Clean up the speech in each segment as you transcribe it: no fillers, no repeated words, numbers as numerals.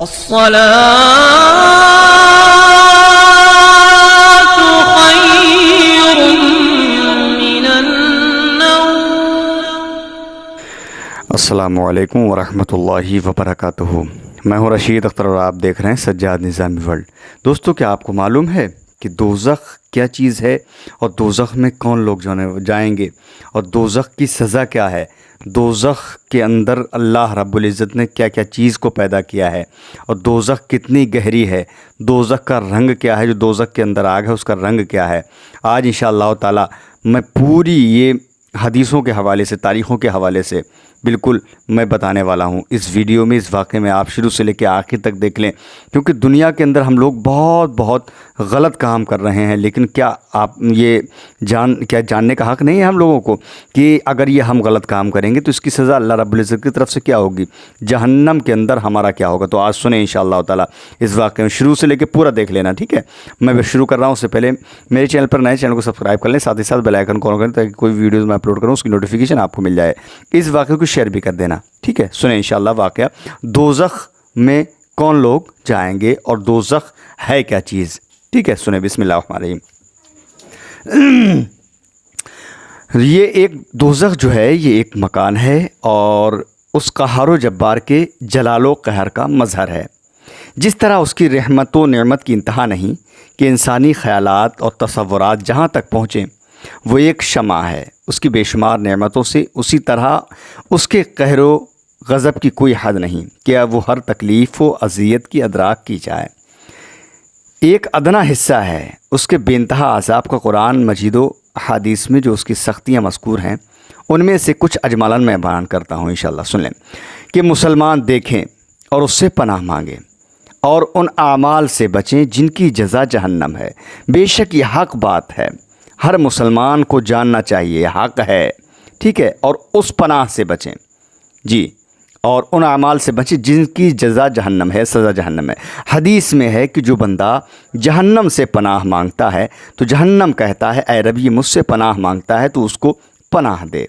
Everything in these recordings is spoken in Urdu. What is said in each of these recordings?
الصلاة خير من النوم. السلام علیکم ورحمۃ اللہ وبرکاتہ. میں ہوں رشید اختر اور آپ دیکھ رہے ہیں سجاد نظامی ورلڈ. دوستو، کیا آپ کو معلوم ہے کہ دوزخ کیا چیز ہے اور دوزخ میں کون لوگ جائیں گے اور دوزخ کی سزا کیا ہے؟ دوزخ کے اندر اللہ رب العزت نے کیا کیا چیز کو پیدا کیا ہے اور دوزخ کتنی گہری ہے؟ دوزخ کا رنگ کیا ہے؟ جو دوزخ کے اندر آگ ہے اس کا رنگ کیا ہے؟ آج انشاءاللہ تعالی میں پوری یہ حدیثوں کے حوالے سے، تاریخوں کے حوالے سے بالکل میں بتانے والا ہوں اس ویڈیو میں. اس واقعے میں آپ شروع سے لے کے آخر تک دیکھ لیں، کیونکہ دنیا کے اندر ہم لوگ بہت غلط کام کر رہے ہیں. لیکن کیا آپ یہ جاننے کا حق نہیں ہے ہم لوگوں کو کہ اگر یہ ہم غلط کام کریں گے تو اس کی سزا اللہ رب العزت کی طرف سے کیا ہوگی؟ جہنم کے اندر ہمارا کیا ہوگا؟ تو آج سنیں انشاءاللہ تعالی اس واقعے میں شروع سے لے کے پورا دیکھ لینا، ٹھیک ہے؟ میں شروع کر رہا ہوں. اس سے پہلے میرے چینل پر نئے چینل کو سبسکرائب کر لیں، ساتھ ہی ساتھ بیل آئیکن کو آن کریں تاکہ کوئی ویڈیوز میں اپلوڈ کروں اس کی نوٹیفیکیشن آپ کو مل جائے. اس واقعے کو شیئر بھی کر دینا، ٹھیک ہے؟ سنیں انشاءاللہ واقعہ. دوزخ میں کون لوگ جائیں گے اور دوزخ ہے کیا چیز؟ ٹھیک ہے، سنیں. بسم اللہ الرحمن الرحیم. یہ ایک دوزخ جو ہے یہ ایک مکان ہے اور اس قہار و جبار کے جلال و قہر کا مظہر ہے. جس طرح اس کی رحمت و نعمت کی انتہا نہیں کہ انسانی خیالات اور تصورات جہاں تک پہنچیں وہ ایک شمع ہے اس کی بے شمار نعمتوں سے، اسی طرح اس کے قہر و غضب کی کوئی حد نہیں کہ وہ ہر تکلیف و اذیت کی ادراک کی جائے. ایک ادنا حصہ ہے اس کے بے انتہا عذاب کا قرآن مجید و حدیث میں جو اس کی سختیاں مذکور ہیں ان میں سے کچھ اجمالاً میں بیان کرتا ہوں انشاءاللہ. سن لیں کہ مسلمان دیکھیں اور اس سے پناہ مانگیں اور ان اعمال سے بچیں جن کی جزا جہنم ہے. بے شک یہ حق بات ہے، ہر مسلمان کو جاننا چاہیے، حق ہے، ٹھیک ہے؟ اور اس پناہ سے بچیں، جی، اور ان اعمال سے بچیں جن کی جزا جہنم ہے، سزا جہنم ہے. حدیث میں ہے کہ جو بندہ جہنم سے پناہ مانگتا ہے تو جہنم کہتا ہے اے رب یہ مجھ سے پناہ مانگتا ہے تو اس کو پناہ دے.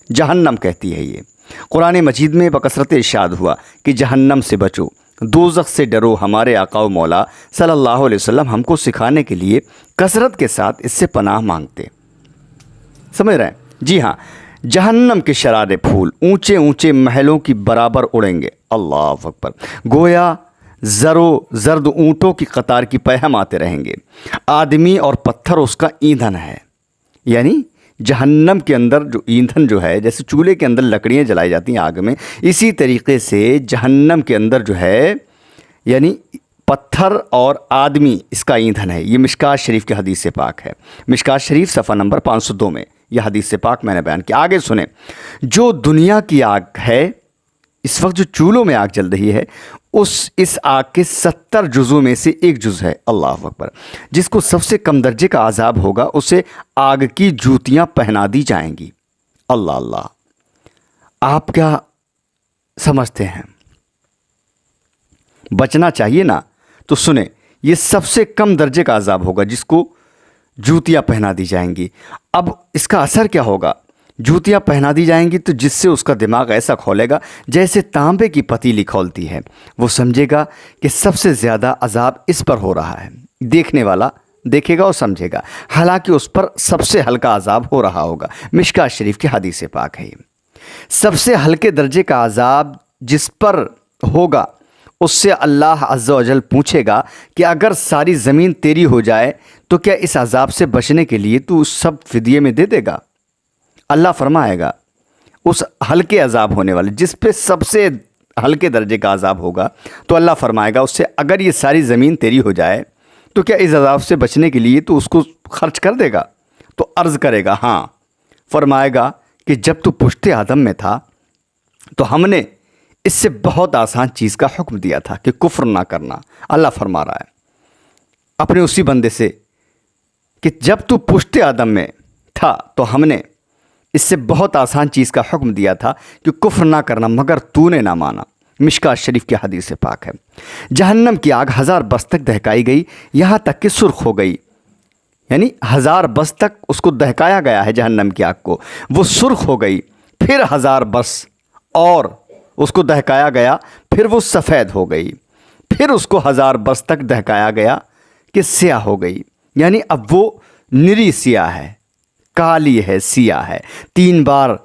جہنم کہتی ہے یہ. قرآن مجید میں بکثرت ارشاد ہوا کہ جہنم سے بچو، دوزخ سے ڈرو. ہمارے آقا و مولا صلی اللہ علیہ وسلم ہم کو سکھانے کے لیے کثرت کے ساتھ اس سے پناہ مانگتے. سمجھ رہے ہیں؟ جی ہاں. جہنم کے شرارے پھول اونچے اونچے محلوں کی برابر اڑیں گے. اللہ اکبر. گویا زرد اونٹوں کی قطار کی پہم آتے رہیں گے. آدمی اور پتھر اس کا ایندھن ہے. یعنی جہنم کے اندر جو ایندھن جو ہے، جیسے چولہے کے اندر لکڑیاں جلائی جاتی ہیں آگ میں، اسی طریقے سے جہنم کے اندر جو ہے یعنی پتھر اور آدمی اس کا ایندھن ہے. یہ مشکات شریف کی حدیث سے پاک ہے. مشکات شریف صفحہ نمبر 502 میں یہ حدیث سے پاک میں نے بیان کیا. آگے سنیں. جو دنیا کی آگ ہے، اس وقت جو چولہوں میں آگ جل رہی ہے، اس آگ کے 70 جزوں میں سے ایک جز ہے. اللہ اکبر. جس کو سب سے کم درجے کا عذاب ہوگا اسے آگ کی جوتیاں پہنا دی جائیں گی. اللہ اللہ. آپ کیا سمجھتے ہیں؟ بچنا چاہیے نا. تو سنیں، یہ سب سے کم درجے کا عذاب ہوگا جس کو جوتیاں پہنا دی جائیں گی. اب اس کا اثر کیا ہوگا؟ جوتیاں پہنا دی جائیں گی تو جس سے اس کا دماغ ایسا کھولے گا جیسے تانبے کی پتیلی کھولتی ہے. وہ سمجھے گا کہ سب سے زیادہ عذاب اس پر ہو رہا ہے. دیکھنے والا دیکھے گا اور سمجھے گا، حالانکہ اس پر سب سے ہلکا عذاب ہو رہا ہوگا. مشکات شریف کی حدیث سے پاک ہے. سب سے ہلکے درجے کا عذاب جس پر ہوگا اس سے اللہ عز و جل پوچھے گا کہ اگر ساری زمین تیری ہو جائے تو کیا اس عذاب سے بچنے کے لیے تو سب فدیے میں دے دے گا؟ اللہ فرمائے گا اس ہلکے عذاب ہونے والے جس پہ سب سے ہلکے درجے کا عذاب ہوگا تو اللہ فرمائے گا اس سے اگر یہ ساری زمین تیری ہو جائے تو کیا اس عذاب سے بچنے کے لیے تو اس کو خرچ کر دے گا؟ تو عرض کرے گا ہاں. فرمائے گا کہ جب تو پشت آدم میں تھا تو ہم نے اس سے بہت آسان چیز کا حکم دیا تھا کہ کفر نہ کرنا. اللہ فرما رہا ہے اپنے اسی بندے سے کہ جب تو پشت آدم میں تھا تو ہم نے اس سے بہت آسان چیز کا حکم دیا تھا کہ کفر نہ کرنا مگر تو نے نہ مانا. مشکات شریف کی حدیث سے پاک ہے. جہنم کی آگ 1000 برس تک دہکائی گئی یہاں تک کہ سرخ ہو گئی. یعنی 1000 برس تک اس کو دہکایا گیا ہے جہنم کی آگ کو، وہ سرخ ہو گئی. پھر 1000 برس اور اس کو دہکایا گیا، پھر وہ سفید ہو گئی. پھر اس کو 1000 برس تک دہکایا گیا کہ سیاہ ہو گئی، یعنی اب وہ نری سیاہ ہے، کالی ہے، سیاہ ہے۔ 3 بار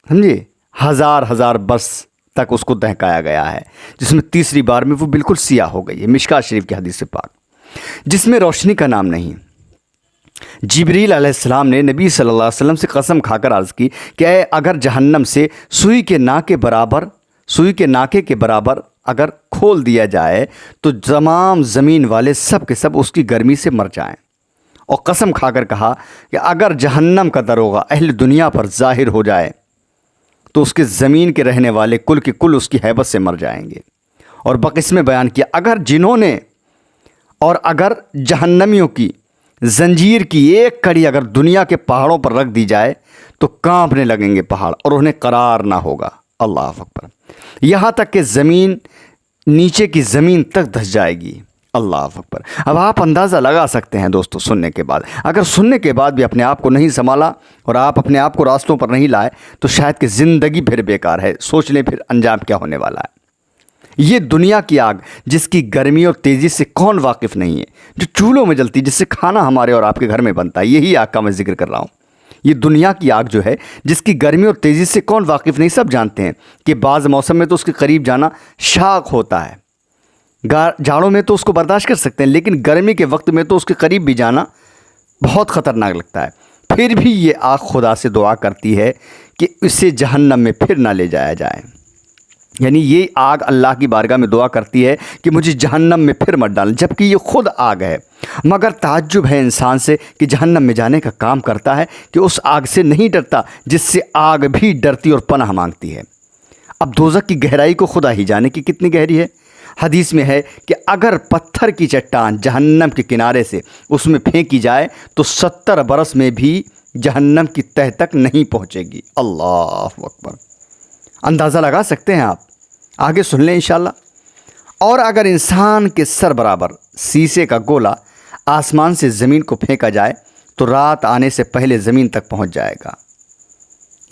سمجھے 1000 برس تک اس کو دہکایا گیا ہے، جس میں تیسری بار میں وہ بالکل سیاہ ہو گئی ہے۔ مشکوٰۃ شریف کی حدیث پاک جس میں روشنی کا نام نہیں۔ جبریل علیہ السلام نے نبی صلی اللہ علیہ وسلم سے قسم کھا کر عرض کی کہ اے اگر جہنم سے سوئی کے ناکے کے برابر اگر کھول دیا جائے تو تمام زمین والے سب کے سب اس کی گرمی سے مر جائیں، اور قسم کھا کر کہا کہ اگر جہنم کا دروغہ اہل دنیا پر ظاہر ہو جائے تو اس کے زمین کے رہنے والے کل کے کل اس کی ہیبت سے مر جائیں گے۔ اور بقس میں بیان کیا اگر جہنمیوں کی زنجیر کی ایک کڑی اگر دنیا کے پہاڑوں پر رکھ دی جائے تو کانپنے لگیں گے پہاڑ اور انہیں قرار نہ ہوگا۔ اللہ اکبر، یہاں تک کہ زمین نیچے کی زمین تک دھس جائے گی۔ اللہ اکبر۔ اب آپ اندازہ لگا سکتے ہیں دوستو، سننے کے بعد اگر سننے کے بعد بھی اپنے آپ کو نہیں سنبھالا اور آپ اپنے آپ کو راستوں پر نہیں لائے تو شاید کہ زندگی پھر بیکار ہے۔ سوچ لیں پھر انجام کیا ہونے والا ہے۔ یہ دنیا کی آگ جس کی گرمی اور تیزی سے کون واقف نہیں ہے، جو چولہوں میں جلتی، جس سے کھانا ہمارے اور آپ کے گھر میں بنتا ہے، یہی آگ کا میں ذکر کر رہا ہوں۔ یہ دنیا کی آگ جو ہے جس کی گرمی اور تیزی سے کون واقف نہیں، سب جانتے ہیں کہ بعض موسم میں تو اس کے قریب جانا شاق ہوتا ہے، جاڑوں میں تو اس کو برداشت کر سکتے ہیں، لیکن گرمی کے وقت میں تو اس کے قریب بھی جانا بہت خطرناک لگتا ہے۔ پھر بھی یہ آگ خدا سے دعا کرتی ہے کہ اسے جہنم میں پھر نہ لے جایا جائے، یعنی یہ آگ اللہ کی بارگاہ میں دعا کرتی ہے کہ مجھے جہنم میں پھر مت ڈالیں، جبکہ یہ خود آگ ہے۔ مگر تعجب ہے انسان سے کہ جہنم میں جانے کا کام کرتا ہے کہ اس آگ سے نہیں ڈرتا جس سے آگ بھی ڈرتی اور پناہ مانگتی ہے۔ اب دوزخ کی گہرائی کو خدا ہی جانے کی کتنی گہری ہے۔ حدیث میں ہے کہ اگر پتھر کی چٹان جہنم کے کنارے سے اس میں پھینکی جائے تو 70 برس میں بھی جہنم کی تہ تک نہیں پہنچے گی۔ اللہ اکبر، اندازہ لگا سکتے ہیں آپ؟ آگے سن لیں انشاءاللہ۔ اور اگر انسان کے سر برابر سیسے کا گولا آسمان سے زمین کو پھینکا جائے تو رات آنے سے پہلے زمین تک پہنچ جائے گا،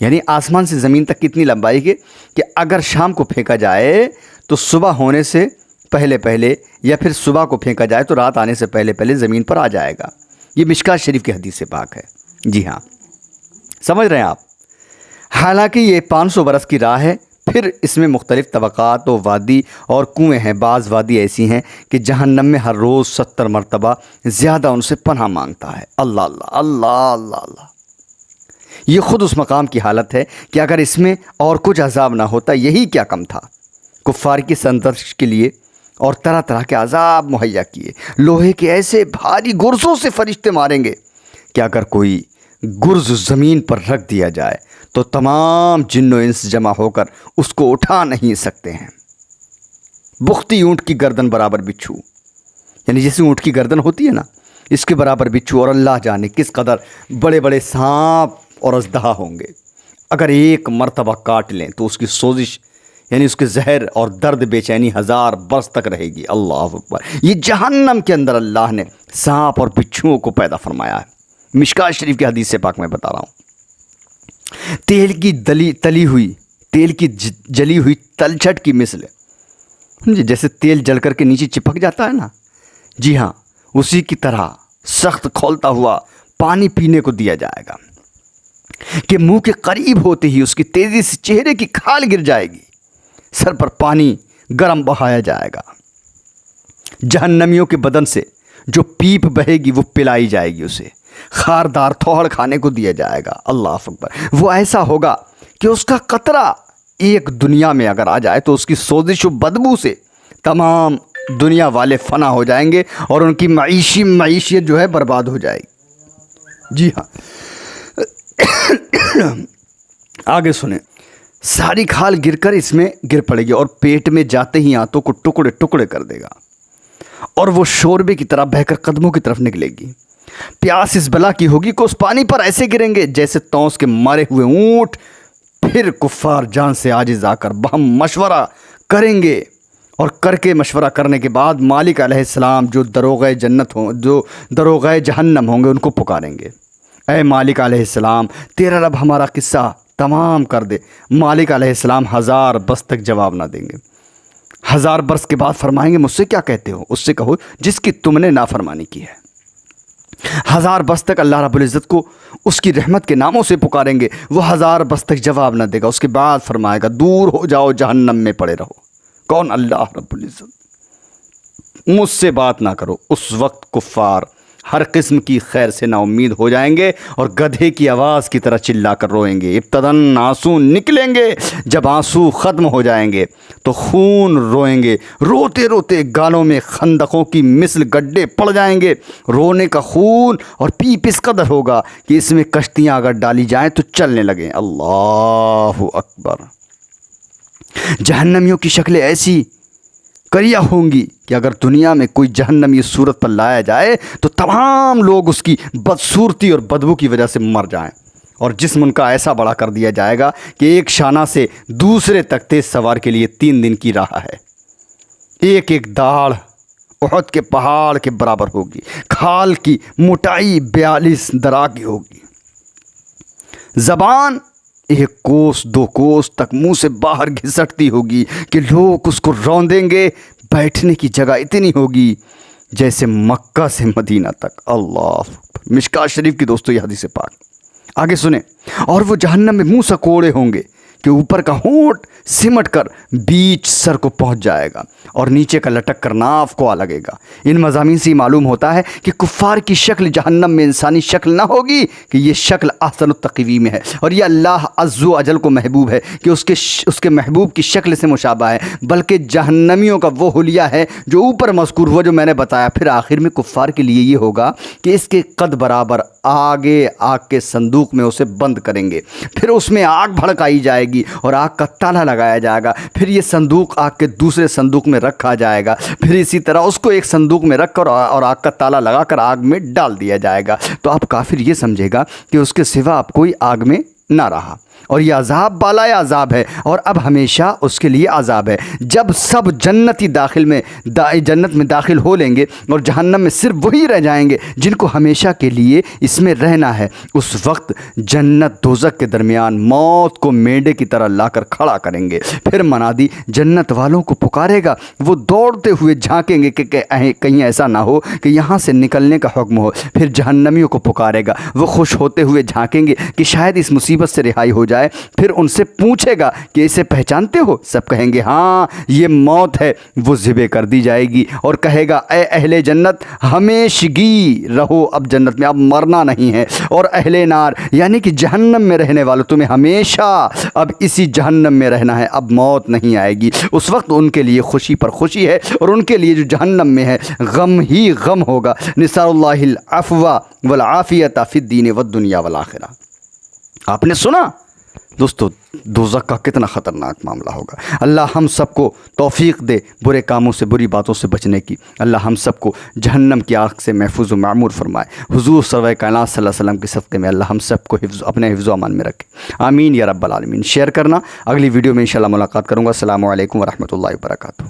یعنی آسمان سے زمین تک کتنی لمبائی ہے کہ اگر شام کو پھینکا جائے تو صبح ہونے سے پہلے یا پھر صبح کو پھینکا جائے تو رات آنے سے پہلے زمین پر آ جائے گا۔ یہ مشکوٰۃ شریف کی حدیث پاک ہے۔ جی ہاں، سمجھ رہے ہیں آپ؟ حالانکہ یہ 500 برس کی راہ ہے، پھر اس میں مختلف طبقات و وادی اور کنویں ہیں۔ بعض وادی ایسی ہیں کہ جہنم میں ہر روز 70 مرتبہ زیادہ ان سے پناہ مانگتا ہے۔ اللہ اللہ اللہ اللہ اللہ، یہ خود اس مقام کی حالت ہے کہ اگر اس میں اور کچھ عذاب نہ ہوتا یہی کیا کم تھا۔ کفار کی سرزنش کے لیے اور طرح طرح کے عذاب مہیا کیے، لوہے کے ایسے بھاری گرزوں سے فرشتے ماریں گے کہ اگر کوئی گرز زمین پر رکھ دیا جائے تو تمام جن و انس جمع ہو کر اس کو اٹھا نہیں سکتے ہیں۔ بختی اونٹ کی گردن برابر بچھو، یعنی جیسے اونٹ کی گردن ہوتی ہے نا، اس کے برابر بچھو، اور اللہ جانے کس قدر بڑے بڑے سانپ اور اژدہا ہوں گے۔ اگر ایک مرتبہ کاٹ لیں تو اس کی سوزش یعنی اس کے زہر اور درد بے چینی 1000 برس تک رہے گی۔ اللہ اکبر۔ یہ جہنم کے اندر اللہ نے سانپ اور بچھوؤں کو پیدا فرمایا ہے۔ مشکوٰۃ شریف کی حدیث سے پاک میں بتا رہا ہوں۔ تیل کی جلی ہوئی تلچھٹ کی مثل ہے، جیسے تیل جل کر کے نیچے چپک جاتا ہے نا، جی ہاں، اسی کی طرح سخت کھولتا ہوا پانی پینے کو دیا جائے گا کہ منہ کے قریب ہوتے ہی اس کی تیزی سے چہرے کی کھال گر جائے گی، سر پر پانی گرم بہایا جائے گا۔ جہنمیوں کے بدن سے جو پیپ بہے گی وہ پلائی جائے گی، اسے خاردار تھوڑ کھانے کو دیا جائے گا۔ اللہ اکبر۔ وہ ایسا ہوگا کہ اس کا قطرہ ایک دنیا میں اگر آ جائے تو اس کی سوزش و بدبو سے تمام دنیا والے فنا ہو جائیں گے اور ان کی معیشت جو ہے برباد ہو جائے گی۔ جی ہاں، آگے سنیں۔ ساری کھال گر کر اس میں گر پڑے گی اور پیٹ میں جاتے ہی آنتوں کو ٹکڑے ٹکڑے کر دے گا اور وہ شوربے کی طرح بہہ کر قدموں کی طرف نکلے گی۔ پیاس اس بلا کی ہوگی کہ اس پانی پر ایسے گریں گے جیسے تونس کے مارے ہوئے اونٹ۔ پھر کفار جان سے عاجز آ کر بہم مشورہ کریں گے اور کر کے مشورہ کرنے کے بعد مالک علیہ السلام جو دروغہ جہنم ہوں گے ان کو پکاریں گے، اے مالک علیہ السلام تیرا رب ہمارا قصہ تمام کر دے۔ مالک علیہ السلام 1000 برس تک جواب نہ دیں گے۔ 1000 برس کے بعد فرمائیں گے مجھ سے کیا کہتے ہو؟ اس سے کہو جس کی تم نے نافرمانی کی ہے۔ 1000 برس تک اللہ رب العزت کو اس کی رحمت کے ناموں سے پکاریں گے، وہ 1000 برس تک جواب نہ دے گا۔ اس کے بعد فرمائے گا دور ہو جاؤ، جہنم میں پڑے رہو۔ کون؟ اللہ رب العزت۔ مجھ سے بات نہ کرو۔ اس وقت کفار ہر قسم کی خیر سے نا امید ہو جائیں گے اور گدھے کی آواز کی طرح چلا کر روئیں گے۔ ابتداً آنسو نکلیں گے، جب آنسو ختم ہو جائیں گے تو خون روئیں گے، روتے روتے گالوں میں خندقوں کی مثل گڈھے پڑ جائیں گے۔ رونے کا خون اور پیپ اس قدر ہوگا کہ اس میں کشتیاں اگر ڈالی جائیں تو چلنے لگیں۔ اللہ اکبر۔ جہنمیوں کی شکلیں ایسی کریا ہوں گی کہ اگر دنیا میں کوئی جہنمی صورت پر لایا جائے تو تمام لوگ اس کی بدصورتی اور بدبو کی وجہ سے مر جائیں، اور جسم ان کا ایسا بڑا کر دیا جائے گا کہ ایک شانہ سے دوسرے تک تیز سوار کے لیے 3 دن کی راہ ہے۔ ایک ایک داڑھ احد کے پہاڑ کے برابر ہوگی، کھال کی موٹائی 42 ذراع کی ہوگی، زبان 1 کوس 2 کوس تک منہ سے باہر گھسٹتی ہوگی کہ لوگ اس کو روندیں گے۔ بیٹھنے کی جگہ اتنی ہوگی جیسے مکہ سے مدینہ تک۔ اللہ، مشکات شریف کی دوستو یہ حدیث پاک۔ آگے سنیں، اور وہ جہنم میں منہ سکوڑے ہوں گے کہ اوپر کا ہونٹ سمٹ کر بیچ سر کو پہنچ جائے گا اور نیچے کا لٹک کر ناف کو آ لگے گا۔ ان مضامین سے معلوم ہوتا ہے کہ کفار کی شکل جہنم میں انسانی شکل نہ ہوگی، کہ یہ شکل احسن التقویم ہے، اور یہ اللہ عز و اجل کو محبوب ہے کہ اس کے محبوب کی شکل سے مشابہ ہے، بلکہ جہنمیوں کا وہ حلیہ ہے جو اوپر مذکور ہوا جو میں نے بتایا۔ پھر آخر میں کفار کے لیے یہ ہوگا کہ اس کے قد برابر آگے آگ کے صندوق میں اسے بند کریں گے، پھر اس میں آگ بھڑکائی جائے گی اور آگ کا تالا لگایا جائے گا، پھر یہ صندوق آگ کے دوسرے صندوق میں رکھا جائے گا، پھر اسی طرح اس کو ایک صندوق میں رکھ کر اور آگ کا تالا لگا کر آگ میں ڈال دیا جائے گا۔ تو اب کافر یہ سمجھے گا کہ اس کے سوا اب کوئی آگ میں نہ رہا، اور یہ عذاب بالائے عذاب ہے، اور اب ہمیشہ اس کے لیے عذاب ہے۔ جب سب جنت میں داخل ہو لیں گے اور جہنم میں صرف وہی رہ جائیں گے جن کو ہمیشہ کے لیے اس میں رہنا ہے، اس وقت جنت دوزخ کے درمیان موت کو مینڈے کی طرح لا کر کھڑا کریں گے۔ پھر منادی جنت والوں کو پکارے گا، وہ دوڑتے ہوئے جھانکیں گے کہ کہیں ایسا نہ ہو کہ یہاں سے نکلنے کا حکم ہو۔ پھر جہنمیوں کو پکارے گا، وہ خوش ہوتے ہوئے جھانکیں گے کہ شاید اس مصیبت سے رہائی ہو جائے۔ پھر ان سے پوچھے گا کہ اسے پہچانتے ہو؟ سب کہیں گے ہاں یہ موت ہے۔ وہ ذبح کر دی جائے گی اور کہے گا اے اہل جنت ہمیشگی رہو اب جنت میں، اب مرنا نہیں ہے، اور اہل نار یعنی کہ جہنم میں رہنے والوں تمہیں ہمیشہ اب اسی جہنم میں رہنا ہے، اب موت نہیں آئے گی۔ اس وقت ان کے لیے خوشی پر خوشی ہے، اور ان کے لیے جو جہنم میں ہے غم ہی غم ہوگا۔ نسأل اللہ العفو والعافیۃ فی الدین والدنیا والآخرہ۔ آپ نے سنا دوستو دوزخ کا کتنا خطرناک معاملہ ہوگا۔ اللہ ہم سب کو توفیق دے برے کاموں سے، بری باتوں سے بچنے کی۔ اللہ ہم سب کو جہنم کی آگ سے محفوظ و معمور فرمائے۔ حضور سرور کائنات صلی اللہ علیہ وسلم کے صدقے میں اللہ ہم سب کو اپنے حفظ و امان میں رکھے، آمین یا رب العالمین۔ شیئر کرنا، اگلی ویڈیو میں انشاءاللہ ملاقات کروں گا۔ السلام علیکم ورحمۃ اللہ وبرکاتہ۔